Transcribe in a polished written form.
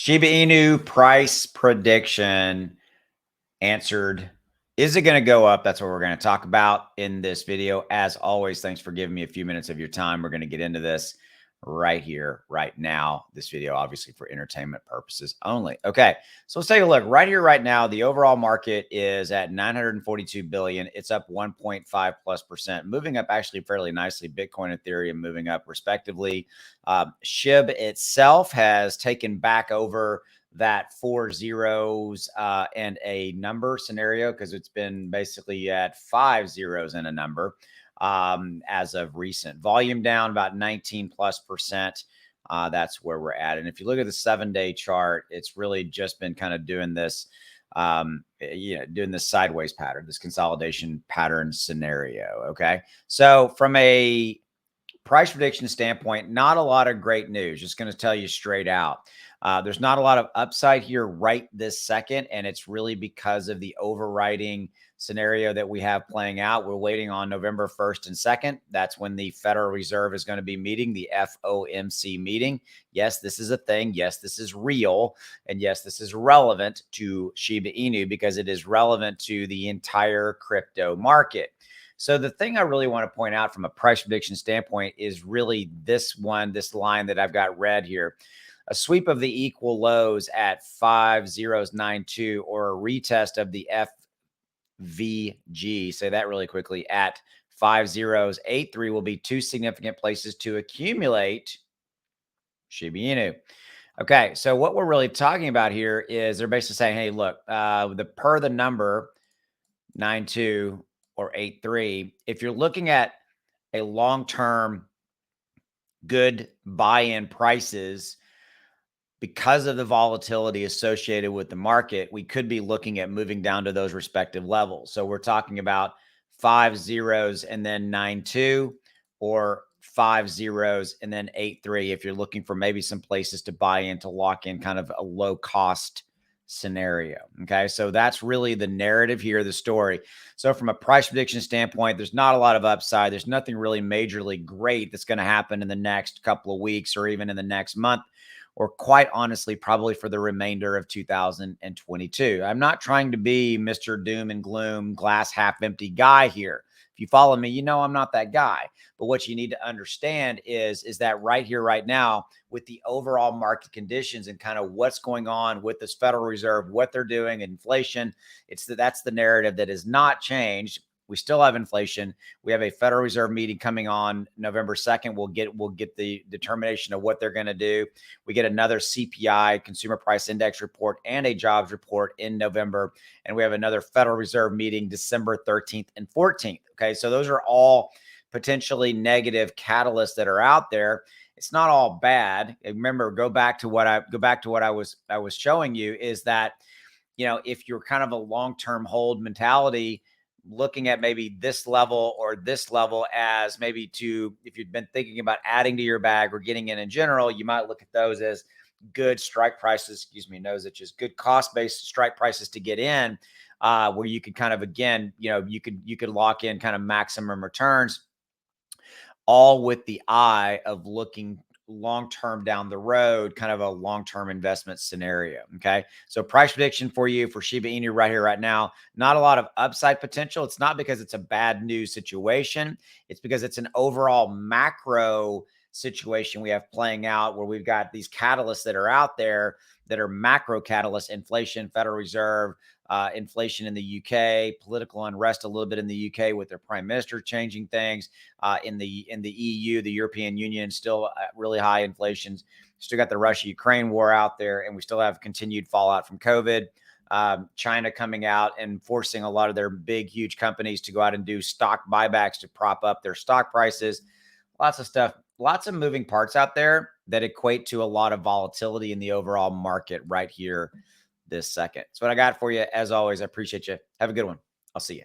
Shiba Inu price prediction answered. Is it going to go up? That's what we're going to talk about in this video. As always, thanks for giving me a few minutes of your time. We're going to get into this right here, right now. This video, obviously, for entertainment purposes only. Okay, so let's take a look right here, right now. The overall market is at 942 billion. It's up 1.5+%, moving up actually fairly nicely. Bitcoin, Ethereum moving up respectively. Shib itself has taken back over that 4 zeros and a number scenario because it's been basically at 5 zeros and a number as of recent. Volume down about 19+%. That's where we're at. And if you look at the 7-day chart, it's really just been kind of doing this, doing this sideways pattern, this consolidation pattern scenario. Okay. So from a price prediction standpoint, not a lot of great news. Just going to tell you straight out. There's not a lot of upside here right this second, and it's really because of the overriding scenario that we have playing out. We're waiting on November 1st and 2nd. That's when the Federal Reserve is going to be meeting, the FOMC meeting. Yes, this is a thing. Yes, this is real. And yes, this is relevant to Shiba Inu because it is relevant to the entire crypto market. So the thing I really want to point out from a price prediction standpoint is really this line that I've got red here. A sweep of the equal lows at 5092 or a retest of the FVG, say that really quickly, at 5083 will be two significant places to accumulate Shiba Inu. Okay, so what we're really talking about here is they're basically saying, hey, look, the number 92 or 83, if you're looking at a long-term good buy-in prices, because of the volatility associated with the market, we could be looking at moving down to those respective levels. So we're talking about 5 zeros and then 9.2 or 5 zeros and then 8.3 if you're looking for maybe some places to buy in to lock in kind of a low cost scenario. Okay, so that's really the narrative here, the story. So from a price prediction standpoint, there's not a lot of upside. There's nothing really majorly great that's going to happen in the next couple of weeks or even in the next month, or quite honestly, probably for the remainder of 2022. I'm not trying to be Mr. Doom and Gloom, glass half empty guy here. If you follow me, you know I'm not that guy. But what you need to understand is that right here, right now, with the overall market conditions and kind of what's going on with this Federal Reserve, what they're doing, inflation, that's the narrative that has not changed. We still have inflation. We have a Federal Reserve meeting coming on November 2nd. We'll get the determination of what they're going to do. We get another CPI, Consumer Price Index report, and a jobs report in November. And we have another Federal Reserve meeting December 13th and 14th. Okay, so those are all potentially negative catalysts that are out there. It's not all bad. Remember, go back to what I was showing you is that, if you're kind of a long-term hold mentality, looking at maybe this level or this level as maybe if you've been thinking about adding to your bag or getting in general, you might look at those as good strike prices, nose itches, good cost-based strike prices to get in, where you could kind of, again, you could lock in kind of maximum returns, all with the eye of looking long-term down the road, kind of a long-term investment scenario. Okay. So price prediction for you for Shiba Inu right here, right now, not a lot of upside potential. It's not because it's a bad news situation. It's because it's an overall macro situation we have playing out where we've got these catalysts that are out there that are macro catalysts: inflation, Federal Reserve, inflation in the UK, political unrest a little bit in the UK with their prime minister changing things. In the EU, the European Union, still really high inflations. Still got the Russia-Ukraine war out there, and we still have continued fallout from COVID. China coming out and forcing a lot of their big, huge companies to go out and do stock buybacks to prop up their stock prices. Lots of stuff, lots of moving parts out there that equate to a lot of volatility in the overall market right here this second. That's what I got for you. As always, I appreciate you. Have a good one. I'll see you.